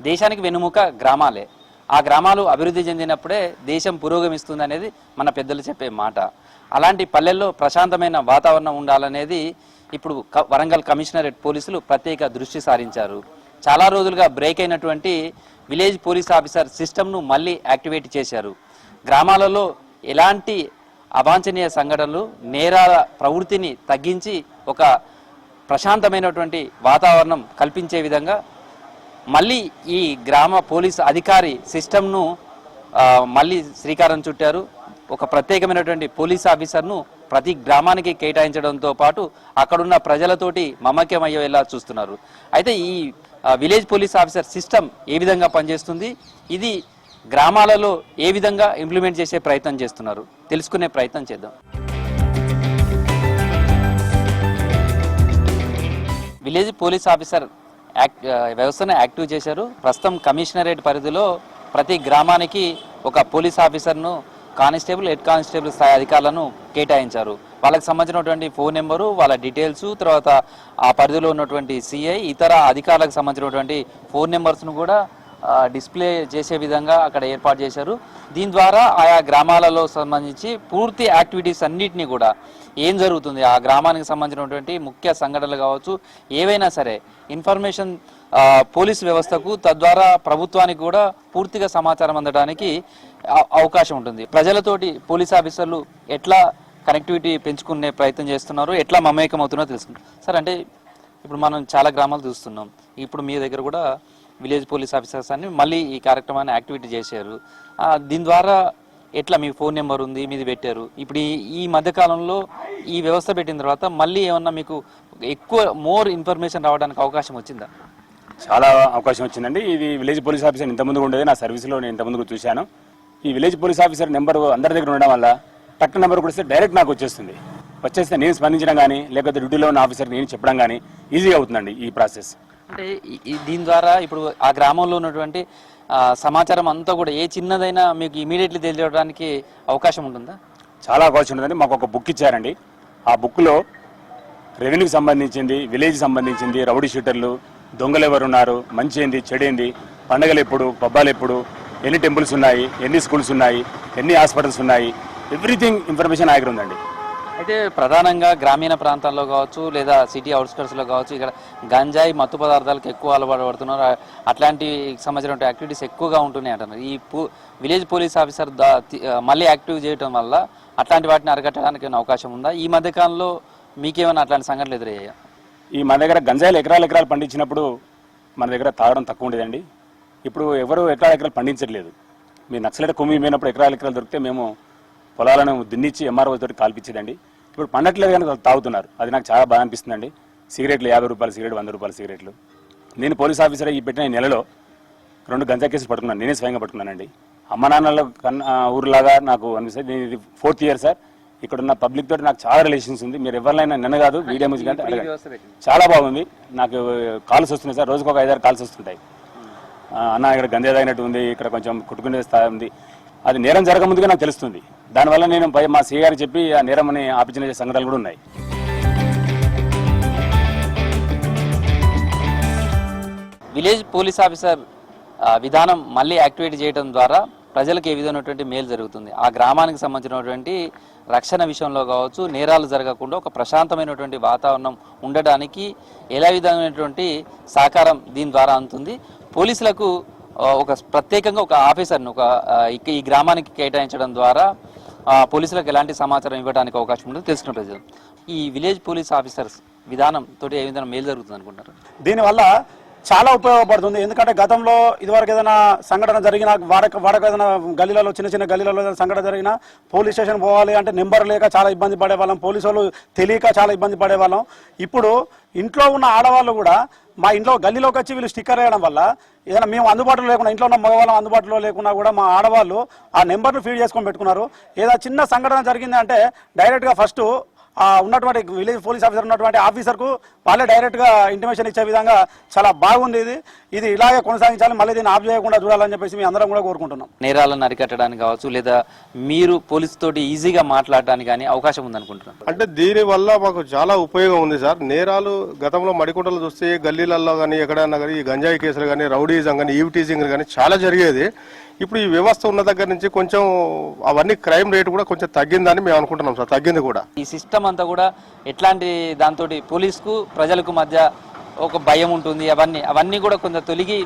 దేశానికి వెన్నుముక గ్రామాలే. ఆ గ్రామాలు అభివృద్ధి చెందినప్పుడే దేశం పురోగమిస్తుంది అనేది మన పెద్దలు చెప్పే మాట. అలాంటి పల్లెల్లో ప్రశాంతమైన వాతావరణం ఉండాలనేది ఇప్పుడు వరంగల్ కమిషనరేట్ పోలీసులు ప్రత్యేక దృష్టి సారించారు. చాలా రోజులుగా బ్రేక్ అయినటువంటి విలేజ్ పోలీస్ ఆఫీసర్ సిస్టమ్ను మళ్ళీ యాక్టివేట్ చేశారు. గ్రామాలలో ఎలాంటి అవాంఛనీయ సంఘటనలు, నేరాల ప్రవృత్తిని తగ్గించి ఒక ప్రశాంతమైనటువంటి వాతావరణం కల్పించే విధంగా మళ్ళీ ఈ గ్రామ పోలీసు అధికారి సిస్టమ్ను మళ్ళీ శ్రీకారం చుట్టారు. ఒక ప్రత్యేకమైనటువంటి పోలీస్ ఆఫీసర్ను ప్రతి గ్రామానికి కేటాయించడంతో పాటు అక్కడున్న ప్రజలతోటి మమక్యం అయ్యేలా చూస్తున్నారు. అయితే ఈ విలేజ్ పోలీస్ ఆఫీసర్ సిస్టమ్ ఏ విధంగా పనిచేస్తుంది, ఇది గ్రామాలలో ఏ విధంగా ఇంప్లిమెంట్ చేసే ప్రయత్నం చేస్తున్నారు, తెలుసుకునే ప్రయత్నం చేద్దాం. విలేజ్ పోలీస్ ఆఫీసర్ వ్యవస్థను యాక్టివ్ చేశారు. ప్రస్తుతం కమిషనరేట్ పరిధిలో ప్రతి గ్రామానికి ఒక పోలీస్ ఆఫీసర్ను, కానిస్టేబుల్, హెడ్ కానిస్టేబుల్ స్థాయి అధికారులను కేటాయించారు. వాళ్ళకి సంబంధించినటువంటి ఫోన్ నెంబరు, వాళ్ళ డీటెయిల్స్, తర్వాత ఆ పరిధిలో ఉన్నటువంటి సిఐ, ఇతర అధికారులకు సంబంధించినటువంటి ఫోన్ నెంబర్స్ను కూడా డిస్ప్లే చేసే విధంగా అక్కడ ఏర్పాటు చేశారు. దీని ద్వారా ఆయా గ్రామాలలో సంబంధించి పూర్తి యాక్టివిటీస్ అన్నిటినీ కూడా ఏం జరుగుతుంది, ఆ గ్రామానికి సంబంధించినటువంటి ముఖ్య సంఘటనలు కావచ్చు, ఏవైనా సరే ఇన్ఫర్మేషన్ పోలీసు వ్యవస్థకు, తద్వారా ప్రభుత్వానికి కూడా పూర్తిగా సమాచారం అందడానికి అవకాశం ఉంటుంది. ప్రజలతోటి పోలీస్ ఆఫీసర్లు ఎట్లా కనెక్టివిటీ పెంచుకునే ప్రయత్నం చేస్తున్నారు, ఎట్లా మమేకం అవుతున్నారో తెలుసుకుంటారు. సార్, అంటే ఇప్పుడు మనం చాలా గ్రామాలు చూస్తున్నాం, ఇప్పుడు మీ దగ్గర కూడా విలేజ్ పోలీస్ ఆఫీసర్స్ అని మళ్ళీ ఈ కార్యక్రమాన్ని యాక్టివిటీ చేశారు. దీని ద్వారా ఎట్లా మీ ఫోన్ నెంబర్ ఉంది, మీది పెట్టారు. ఇప్పుడు ఈ మధ్యకాలంలో ఈ వ్యవస్థ పెట్టిన తర్వాత మళ్ళీ ఏమన్నా మీకు ఎక్కువ మోర్ ఇన్ఫర్మేషన్ రావడానికి అవకాశం వచ్చిందా? చాలా అవకాశం వచ్చిందండి. ఇది విలేజ్ పోలీస్ ఆఫీసర్ ఇంతకుముందు ఉండేది, నా సర్వీస్లో నేను ఇంతకుముందు చూశాను. ఈ విలేజ్ పోలీస్ ఆఫీసర్ నెంబర్ అందరి దగ్గర ఉండడం వల్ల టక్ నెంబర్ కూడా డైరెక్ట్ నాకు వచ్చేస్తే నేను స్పందించడం కానీ, లేకపోతే డ్యూటీలో ఉన్న ఆఫీసర్కి నేను చెప్పడం కానీ ఈజీగా అవుతుందండి ఈ ప్రాసెస్. అంటే దీని ద్వారా ఇప్పుడు ఆ గ్రామంలో ఉన్నటువంటి సమాచారం అంతా కూడా ఏ చిన్నదైనా మీకు ఇమీడియట్లీ తెలియడానికి అవకాశం ఉంటుందా? చాలా అవకాశం ఉంటుందండి. మాకు ఒక బుక్ ఇచ్చారండి. ఆ బుక్లో రెవెన్యూకి సంబంధించింది, విలేజ్కి సంబంధించింది, రౌడీ షూటర్లు, దొంగలు ఎవరు ఉన్నారు, మంచి ఏంది, చెడేంది, పండగలు ఎప్పుడు, పబ్బాలు ఎప్పుడు, ఎన్ని టెంపుల్స్ ఉన్నాయి, ఎన్ని స్కూల్స్ ఉన్నాయి, ఎన్ని హాస్పిటల్స్ ఉన్నాయి, ఎవ్రీథింగ్ ఇన్ఫర్మేషన్ దగ్గర ఉందండి. అయితే ప్రధానంగా గ్రామీణ ప్రాంతాల్లో కావచ్చు, లేదా సిటీ అవుట్స్కట్స్లో కావచ్చు, ఇక్కడ గంజాయి, మత్తు పదార్థాలకు ఎక్కువ అలవాటు పడుతున్నారు. అట్లాంటి సంబంధించిన యాక్టివిటీస్ ఎక్కువగా ఉంటున్నాయి అంటున్నారు. ఈ విలేజ్ పోలీస్ ఆఫీసర్ మళ్ళీ యాక్టివ్ చేయడం వల్ల అట్లాంటి వాటిని అరికట్టడానికి అవకాశం ఉందా? ఈ మధ్యకాలంలో మీకేమైనా అట్లాంటి సంఘటనలు ఎదురయ్యాయా? ఈ మన దగ్గర గంజాయిలు ఎకరాలు పండించినప్పుడు మన దగ్గర తాగడం తక్కువ ఉండేదండి. ఇప్పుడు ఎవరు ఎకరాలు పండించట్లేదు. మీ నక్సలైట్ కొమ్మి పోయినప్పుడు ఎకరాలు దొరికితే మేము పొలాలను దున్నిచ్చి ఎంఆర్ఓ తోటి కాల్పించేదండి. ఇప్పుడు పండట్లేదు కానీ తాగుతున్నారు. అది నాకు చాలా బాగా అనిపిస్తుందండి. సిగరెట్లు 50 రూపాయల సిగరెట్, 100 రూపాయల సిగరెట్లు. నేను పోలీస్ ఆఫీసర్ ఈ పెట్టిన నెలలో 2 గంజా కేసులు పట్టుకున్నాను. నేనే స్వయంగా పట్టుకున్నానండి. అమ్మ నాన్నల ఊరులాగా నాకు అనిపిస్తుంది. నేను ఇది 4th ఇయర్ సార్. ఇక్కడ ఉన్న పబ్లిక్ తోటి నాకు చాలా రిలేషన్స్ ఉంది. మీరు ఎవరినైనా నిన్న కాదు వీడియో మ్యూజిక్ అంటే అడగండి. చాలా బాగుంది. నాకు కాల్స్ వస్తున్నాయి సార్, రోజుకు ఒక 5-6 కాల్స్ వస్తుంటాయి. అన్న ఇక్కడ గంజా తాగినట్టు ఉంది, ఇక్కడ కొంచెం కొట్టుకునే స్థాయి ఉంది. అది నేరం జరగముందుగా నాకు తెలుస్తుంది. దానివల్ల నేను మా సీ గారికి చెప్పి ఆ నేరంని ఆపించిన సంఘటనలు కూడా ఉన్నాయి. విలేజ్ పోలీస్ ఆఫీసర్ విధానం మళ్ళీ యాక్టివేట్ చేయడం ద్వారా ప్రజలకు ఏ విధమైనటువంటి మేలు జరుగుతుంది, ఆ గ్రామానికి సంబంధించినటువంటి రక్షణ విషయంలో కావచ్చు, నేరాలు జరగకుండా ఒక ప్రశాంతమైనటువంటి వాతావరణం ఉండడానికి ఎలా విధమైనటువంటి సహకారం దీని ద్వారా అందుతుంది. పోలీసులకు ఒక ప్రత్యేకంగా ఒక ఆఫీసర్ను ఈ గ్రామానికి కేటాయించడం ద్వారా పోలీసులకు ఎలాంటి సమాచారం ఇవ్వడానికి అవకాశం ఉంటుంది తెలుసుకున్న ప్రజలు. ఈ విలేజ్ పోలీస్ ఆఫీసర్స్ విధానం తోటి ఏ విధంగా మేలు జరుగుతుంది అనుకుంటారు? దీనివల్ల చాలా ఉపయోగపడుతుంది. ఎందుకంటే గతంలో ఇదివరకు ఏదైనా సంఘటన జరిగినా, వాడక ఏదైనా గల్లీలలో, చిన్న గల్లీలలో ఏదైనా సంఘటన జరిగినా పోలీస్ స్టేషన్ పోవాలి అంటే నెంబర్ లేక చాలా ఇబ్బంది పడేవాళ్ళం. పోలీసు వాళ్ళు తెలియక చాలా ఇబ్బంది పడేవాళ్ళం. ఇప్పుడు ఇంట్లో ఉన్న ఆడవాళ్ళు కూడా మా ఇంట్లో గల్లీలోకి వచ్చి వీళ్ళు స్టిక్కర్ వేయడం వల్ల ఏదైనా మేము అందుబాటులో లేకుండా, ఇంట్లో ఉన్న మగవాళ్ళం అందుబాటులో లేకున్నా కూడా మా ఆడవాళ్ళు ఆ నెంబర్ను ఫీడ్ చేసుకొని పెట్టుకున్నారు. ఏదైనా చిన్న సంఘటన జరిగింది అంటే డైరెక్ట్గా ఫస్ట్ ఉన్నటువంటి విలేజ్ పోలీస్ ఆఫీసర్ ఉన్నటువంటి ఆఫీసర్కు వాళ్ళే డైరెక్ట్గా ఇంటిమేషన్ ఇచ్చే విధంగా చాలా బాగుంది. ఇది ఇలాగే కొనసాగించాలి, మళ్ళీ దీన్ని ఆఫ్ చేయకుండా చూడాలని చెప్పేసి మేము అందరం కూడా కోరుకుంటున్నాం. నేరాలను అరికట్టడానికి కావచ్చు, లేదా మీరు పోలీసు తోటి ఈజీగా మాట్లాడడానికి కానీ అవకాశం ఉందనుకుంటున్నాను. అంటే దీని వల్ల మాకు చాలా ఉపయోగం ఉంది సార్. నేరాలు గతంలో మడికుంటలు చూస్తే గల్లీలలో కానీ ఎక్కడైనా కానీ ఈ గంజాయి కేసులు కానీ, రౌడీజం కానీ, ఈవ్ టీజింగ్ కానీ చాలా జరిగేది. ఇప్పుడు ఈ వ్యవస్థ ఉన్న దగ్గర నుంచి కొంచెం అవన్నీ క్రైమ్ రేట్ కూడా కొంచెం తగ్గిందని మేము అనుకుంటున్నాం సార్. తగ్గింది కూడా. ఈ సిస్టమ్ అంతా కూడా ఎట్లాంటి దాంతో పోలీసుకు ప్రజలకు మధ్య ఒక భయం ఉంటుంది, అవన్నీ కూడా కొంత తొలగి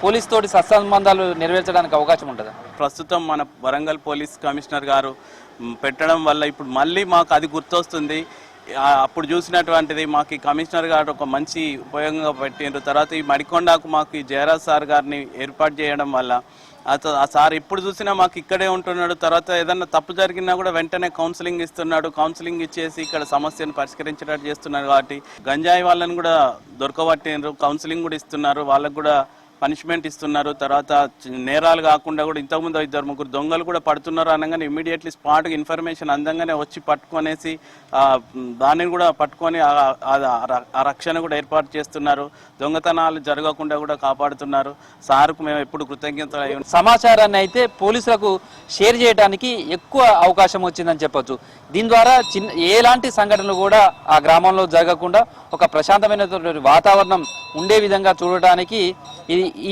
పోలీస్ తోటి సత్సంబంధాలు నెరవేర్చడానికి అవకాశం ఉంటుంది. ప్రస్తుతం మన వరంగల్ పోలీస్ కమిషనర్ గారు పెట్టడం వల్ల ఇప్పుడు మళ్ళీ మాకు అది గుర్తొస్తుంది. అప్పుడు చూసినటువంటిది మాకు ఈ కమిషనర్ గారు ఒక మంచి ఉపయోగంగా పెట్టిండ్రు. తర్వాత ఈ మడికొండకు మాకు ఈ జయరాజ్ సార్ గారిని ఏర్పాటు చేయడం వల్ల ఆ సార్ ఇప్పుడు చూసినా మాకు ఇక్కడే ఉంటున్నాడు. తర్వాత ఏదన్నా తప్పు జరిగినా కూడా వెంటనే కౌన్సిలింగ్ ఇస్తున్నాడు. కౌన్సిలింగ్ ఇచ్చేసి ఇక్కడ సమస్యను పరిష్కరించేటట్టు చేస్తున్నారు. కాబట్టి గంజాయి వాళ్ళని కూడా దొరకబట్టినారు, కౌన్సిలింగ్ కూడా ఇస్తున్నారు, వాళ్ళకు కూడా పనిష్మెంట్ ఇస్తున్నారు. తర్వాత నేరాలు కాకుండా కూడా ఇంతకుముందు 2-3 దొంగలు కూడా పడుతున్నారు అనగానే ఇమ్మీడియట్లీ స్పాట్గా ఇన్ఫర్మేషన్ అందంగానే వచ్చి పట్టుకొనేసి దానిని కూడా పట్టుకొని ఆ రక్షణ కూడా ఏర్పాటు చేస్తున్నారు. దొంగతనాలు జరగకుండా కూడా కాపాడుతున్నారు. సార్కు మేము ఎప్పుడు కృతజ్ఞతలు. సమాచారాన్ని అయితే పోలీసులకు షేర్ చేయడానికి ఎక్కువ అవకాశం వచ్చిందని చెప్పొచ్చు. దీని ద్వారా ఎలాంటి సంఘటనలు కూడా ఆ గ్రామంలో జరగకుండా ఒక ప్రశాంతమైనటువంటి వాతావరణం ఉండే విధంగా చూడటానికి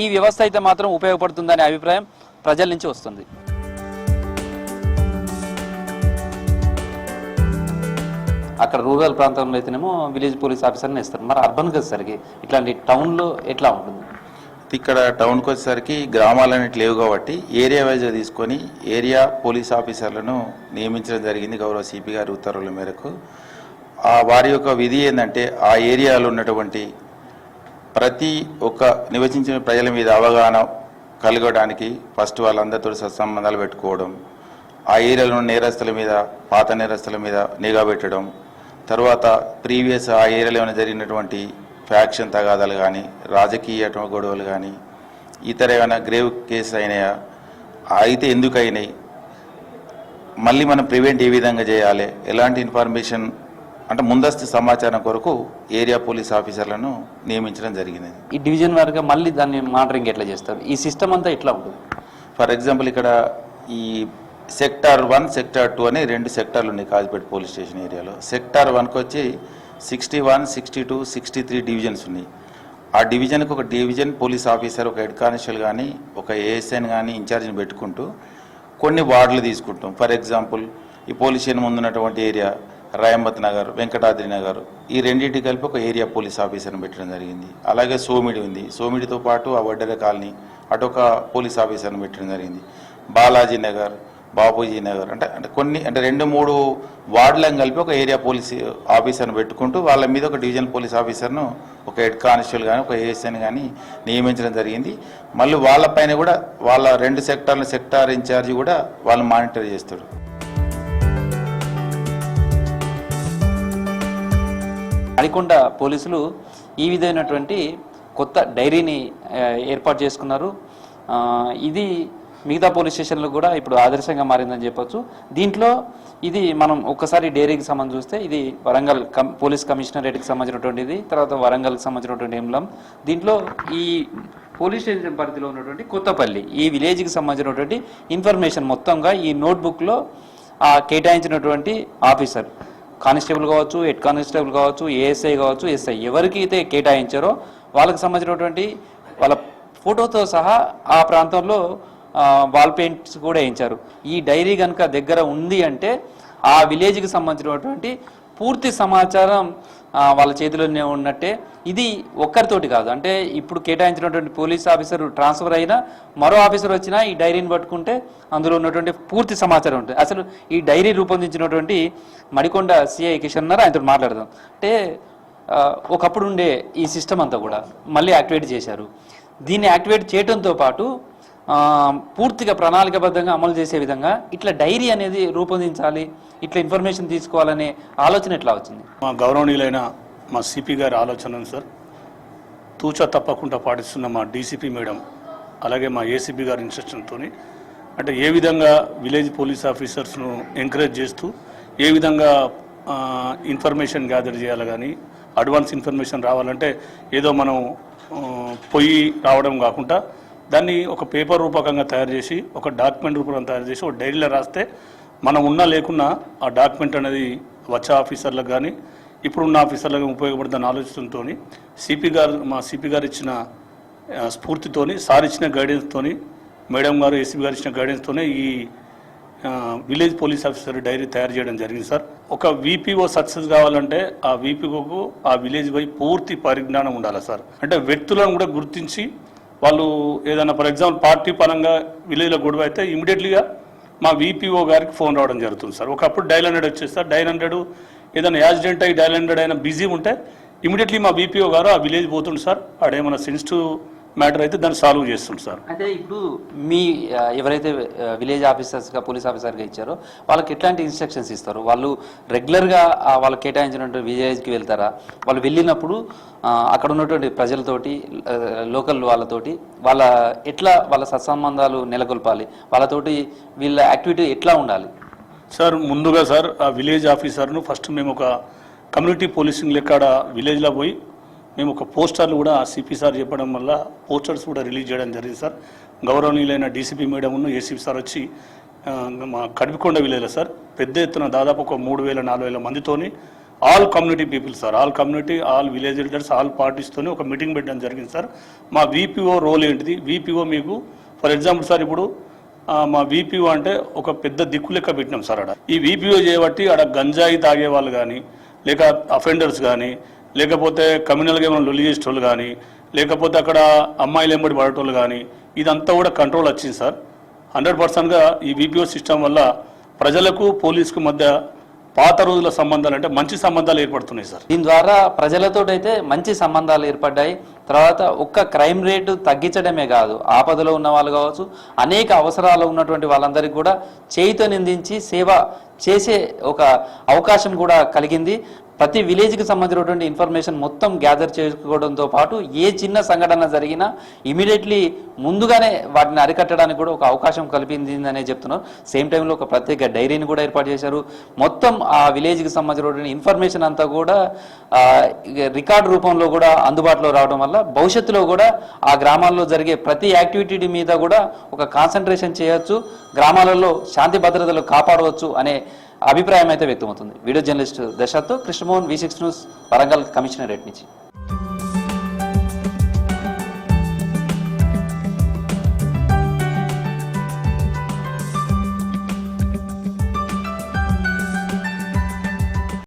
ఈ వ్యవస్థ అయితే మాత్రం ఉపయోగపడుతుందనే అభిప్రాయం ప్రజల నుంచి వస్తుంది. అక్కడ రూరల్ ప్రాంతంలో అయితేనేమో విలేజ్ పోలీస్ ఆఫీసర్ని ఇస్తారు. మరి అర్బన్కి వచ్చేసరికి ఇట్లాంటి టౌన్లో ఎట్లా ఉంటుంది? ఇక్కడ టౌన్కి వచ్చేసరికి గ్రామాలన్నిటి లేవు కాబట్టి ఏరియా వైజ్గా తీసుకొని ఏరియా పోలీస్ ఆఫీసర్లను నియమించడం జరిగింది గౌరవ సిపి గారి ఉత్తర్వుల మేరకు. వారి యొక్క విధి ఏంటంటే ఆ ఏరియాలో ఉన్నటువంటి ప్రతి ఒక్క నివసించిన ప్రజల మీద అవగాహన కలగడానికి ఫస్ట్ వాళ్ళందరితో సత్సంబంధాలు పెట్టుకోవడం, ఆ ఏరియాలో నేరస్తుల మీద, పాత నేరస్తుల మీద నిఘా పెట్టడం, తర్వాత ప్రీవియస్ ఆ ఏరియాలో ఏమైనా జరిగినటువంటి ఫ్యాక్షన్ తగాదాలు కానీ, రాజకీయ గొడవలు కానీ, ఇతర ఏమైనా గ్రేవ్ కేసులు అయినాయా, అయితే ఎందుకు అయినాయి, మళ్ళీ మనం ప్రివెంట్ ఏ విధంగా చేయాలి, ఎలాంటి ఇన్ఫర్మేషన్ అంటే ముందస్తు సమాచారం కొరకు ఏరియా పోలీస్ ఆఫీసర్లను నియమించడం జరిగింది. ఈ డివిజన్ వారిగా మళ్ళీ దాన్ని మానిటరింగ్ ఎట్లా చేస్తారు? ఈ సిస్టమ్ అంతా ఎట్లా ఉంటుంది? ఫర్ ఎగ్జాంపుల్ ఇక్కడ ఈ సెక్టార్ 1, సెక్టార్ 2 అని 2 సెక్టార్లు ఉన్నాయి కాజిపేట పోలీస్ స్టేషన్ ఏరియాలో. సెక్టార్ 1కి వచ్చి 61, 62, 63 డివిజన్స్ ఉన్నాయి. ఆ డివిజన్కి ఒక డివిజన్ పోలీస్ ఆఫీసర్, ఒక హెడ్ కానిస్టేబుల్ కానీ, ఒక ఏఎస్ఐని కానీ ఇన్ఛార్జిని పెట్టుకుంటూ కొన్ని వార్డులు తీసుకుంటాం. ఫర్ ఎగ్జాంపుల్ ఈ పోలీస్ స్టేషన్ ముందున్నటువంటి ఏరియా రాయంబత్ నగర్, వెంకటాద్రి నగర్, ఈ రెండింటికి కలిపి ఒక ఏరియా పోలీస్ ఆఫీసర్ని పెట్టడం జరిగింది. అలాగే సోమిడి ఉంది, సోమిడితో పాటు ఆ వడ్డెర కాలనీ అటొక పోలీస్ ఆఫీసర్ని పెట్టడం జరిగింది. బాలాజీ నగర్, బాపూజీ నగర్ అంటే కొన్ని 2-3 వార్డులను కలిపి ఒక ఏరియా పోలీస్ ఆఫీసర్ని పెట్టుకుంటూ వాళ్ళ మీద ఒక డివిజన్ పోలీస్ ఆఫీసర్ను, ఒక హెడ్ కానిస్టేబుల్ కానీ, ఒక ఏఎస్ఐని కానీ నియమించడం జరిగింది. మళ్ళీ వాళ్ళపైన కూడా వాళ్ళ 2 సెక్టార్ల సెక్టార్ ఇన్ఛార్జి కూడా వాళ్ళు మానిటర్ చేస్తాడు. మడికొండ పోలీసులు ఈ విధమైనటువంటి కొత్త డైరీని ఏర్పాటు చేసుకున్నారు. ఇది మిగతా పోలీస్ స్టేషన్లు కూడా ఇప్పుడు ఆదర్శంగా మారిందని చెప్పొచ్చు. దీంట్లో ఇది మనం ఒక్కసారి డైరీకి సంబంధించి చూస్తే ఇది వరంగల్ పోలీస్ కమిషనరేట్కి సంబంధించినటువంటిది, తర్వాత వరంగల్కి సంబంధించినటువంటి ఎంలం. దీంట్లో ఈ పోలీస్ స్టేషన్ పరిధిలో ఉన్నటువంటి కొత్తపల్లి ఈ విలేజ్కి సంబంధించినటువంటి ఇన్ఫర్మేషన్ మొత్తంగా ఈ నోట్బుక్లో కేటాయించినటువంటి ఆఫీసర్, కానిస్టేబుల్ కావచ్చు, హెడ్ కానిస్టేబుల్ కావచ్చు, ఏఎస్ఐ కావచ్చు, ఎస్ఐ ఎవరికి అయితే కేటాయించారో వాళ్ళకి సంబంధించినటువంటి వాళ్ళ ఫోటోతో సహా ఆ ప్రాంతంలో వాల్ పెయింట్స్ కూడా వేయించారు. ఈ డైరీ కనుక దగ్గర ఉంది అంటే ఆ విలేజ్కి సంబంధించినటువంటి పూర్తి సమాచారం వాళ్ళ చేతిలోనే ఉన్నట్టే. ఇది ఒక్కరితోటి కాదు, అంటే ఇప్పుడు కేటాయించినటువంటి పోలీస్ ఆఫీసర్ ట్రాన్స్ఫర్ అయినా మరో ఆఫీసర్ వచ్చినా ఈ డైరీని పట్టుకుంటే అందులో ఉన్నటువంటి పూర్తి సమాచారం ఉంటుంది. అసలు ఈ డైరీ రూపొందించినటువంటి మడికొండ సిఐ కిషన్ ఉన్నారు, ఆయనతో మాట్లాడదాం. అంటే ఒకప్పుడు ఉండే ఈ సిస్టమ్ అంతా కూడా మళ్ళీ యాక్టివేట్ చేశారు. దీన్ని యాక్టివేట్ చేయడంతో పాటు పూర్తిగా ప్రణాళికబద్ధంగా అమలు చేసే విధంగా ఇట్లా డైరీ అనేది రూపొందించాలి, ఇట్లా ఇన్ఫర్మేషన్ తీసుకోవాలనే ఆలోచన ఎట్లా వచ్చింది? మా గౌరవనీయులైన మా సిపి గారి ఆలోచన సార్, తూచా తప్పకుండా పాటిస్తున్న మా డీసీపీ మేడం, అలాగే మా ఏసీపీ గారి ఇన్స్ట్రక్షన్తో అంటే ఏ విధంగా విలేజ్ పోలీస్ ఆఫీసర్స్ను ఎంకరేజ్ చేస్తూ ఏ విధంగా ఇన్ఫర్మేషన్ గ్యాదర్ చేయాలి కానీ అడ్వాన్స్ ఇన్ఫర్మేషన్ రావాలంటే ఏదో మనం పొయ్యి రావడం కాకుండా దాన్ని ఒక పేపర్ రూపకంగా తయారు చేసి ఒక డాక్యుమెంట్ రూపకంగా తయారు చేసి ఒక డైరీలో రాస్తే మనం ఉన్నా లేకున్నా ఆ డాక్యుమెంట్ అనేది వచ్చే ఆఫీసర్లకు కానీ ఇప్పుడున్న ఆఫీసర్లకు ఉపయోగపడుతున్న ఆలోచనతో మా సిపి గారు ఇచ్చిన స్ఫూర్తితోని సార్ ఇచ్చిన గైడెన్స్తోని మేడం గారు ఏసీపీ గారు ఇచ్చిన గైడెన్స్తోనే ఈ విలేజ్ పోలీస్ ఆఫీసర్ డైరీ తయారు చేయడం జరిగింది సార్. ఒక వీపీఓ సక్సెస్ కావాలంటే ఆ వీపీఓకు ఆ విలేజ్ పై పూర్తి పరిజ్ఞానం ఉండాలి సార్. అంటే వ్యక్తులను కూడా గుర్తించి వాళ్ళు ఏదైనా ఫర్ ఎగ్జాంపుల్ పార్టీ పరంగా విలేజ్లో గొడవ అయితే ఇమీడియట్లీగా మా వీపీఓ గారికి ఫోన్ రావడం జరుగుతుంది సార్. ఒకప్పుడు డైల్ 100 వచ్చేస్తారు. డైల్ 100 ఏదైనా యాక్సిడెంట్ అయ్యి డైల్ 100 అయినా బిజీ ఉంటే ఇమీడియట్లీ మా వీపీఓ గారు ఆ విలేజ్ పోతుంది సార్. ఆడేమైనా సెన్సిటివ్ మ్యాటర్ అయితే దాన్ని సాల్వ్ చేస్తుంది సార్. అయితే ఇప్పుడు మీ ఎవరైతే విలేజ్ ఆఫీసర్స్గా పోలీస్ ఆఫీసర్గా ఇచ్చారో వాళ్ళకి ఎట్లాంటి ఇన్స్ట్రక్షన్స్ ఇస్తారు? వాళ్ళు రెగ్యులర్గా వాళ్ళకి కేటాయించినటువంటి విలేజ్కి వెళ్తారా? వాళ్ళు వెళ్ళినప్పుడు అక్కడ ఉన్నటువంటి ప్రజలతోటి లోకల్ వాళ్ళతోటి వాళ్ళ సత్సంబంధాలు నెలకొల్పాలి, వాళ్ళతోటి వీళ్ళ యాక్టివిటీ ఎట్లా ఉండాలి సార్? ముందుగా సార్ ఆ విలేజ్ ఆఫీసర్ను ఫస్ట్ మేము ఒక కమ్యూనిటీ పోలీసింగ్ లెక్క విలేజ్లో పోయి మేము ఒక పోస్టర్లు కూడా సిపి సార్ చెప్పడం వల్ల పోస్టర్స్ కూడా రిలీజ్ చేయడం జరిగింది సార్. గౌరవనీయులైన డీసీపీ మేడంను ఏసీపీ సార్ వచ్చి మా కడిపికొండ విలేజ్లో సార్ పెద్ద ఎత్తున దాదాపు ఒక 3,000-4,000 మందితోని all community people sir, all community, all village leaders, all పార్టీస్తోని ఒక మీటింగ్ పెట్టడం జరిగింది సార్. మా వీపీఓ రోల్ ఏంటిది? వీపీఓ మీకు ఫర్ ఎగ్జాంపుల్ సార్ ఇప్పుడు మా వీపీఓ అంటే ఒక పెద్ద దిక్కు లెక్క పెట్టినాం సార్. ఆడ ఈ వీపీఓ చేయబట్టి ఆడ గంజాయి తాగే వాళ్ళు కానీ లేక అఫెండర్స్ కానీ లేకపోతే కమ్యూనల్గా ఏమైనా లొల్లి చేసేటోళ్ళు కానీ లేకపోతే అక్కడ అమ్మాయిలు ఎంబడి పడేటోళ్ళు కానీ ఇదంతా కూడా కంట్రోల్ వచ్చింది సార్. 100%గా ఈ వీపీఓ సిస్టమ్ వల్ల ప్రజలకు పోలీసుకు మధ్య పాత రోజుల సంబంధాలు అంటే మంచి సంబంధాలు ఏర్పడుతున్నాయి సార్. దీని ద్వారా ప్రజలతో అయితే మంచి సంబంధాలు ఏర్పడ్డాయి. తర్వాత ఒక్క క్రైమ్ రేటు తగ్గించడమే కాదు, ఆపదలో ఉన్న వాళ్ళు కావచ్చు, అనేక అవసరాలు ఉన్నటువంటి వాళ్ళందరికీ కూడా చేయితో నిందించి సేవ చేసే ఒక అవకాశం కూడా కలిగింది. ప్రతి విలేజ్కి సంబంధించినటువంటి ఇన్ఫర్మేషన్ మొత్తం గ్యాదర్ చేసుకోవడంతో పాటు ఏ చిన్న సంఘటన జరిగినా ఇమీడియట్లీ ముందుగానే వాటిని అరికట్టడానికి కూడా ఒక అవకాశం కల్పించిందనే చెప్తున్నారు. సేమ్ టైంలో ఒక ప్రత్యేక డైరీని కూడా ఏర్పాటు చేశారు. మొత్తం ఆ విలేజ్కి సంబంధించినటువంటి ఇన్ఫర్మేషన్ అంతా కూడా రికార్డు రూపంలో కూడా అందుబాటులో రావడం వల్ల భవిష్యత్తులో కూడా ఆ గ్రామాల్లో జరిగే ప్రతి యాక్టివిటీ మీద కూడా ఒక కాన్సన్ట్రేషన్ చేయొచ్చు, గ్రామాలలో శాంతి భద్రతలు కాపాడవచ్చు అనే అభిప్రాయం అయితే వ్యక్తమవుతుంది. వీడియో జర్నలిస్ట్ దశరథ్తో Krishnamohan, V6 news, Warangal commissionerate నుంచి.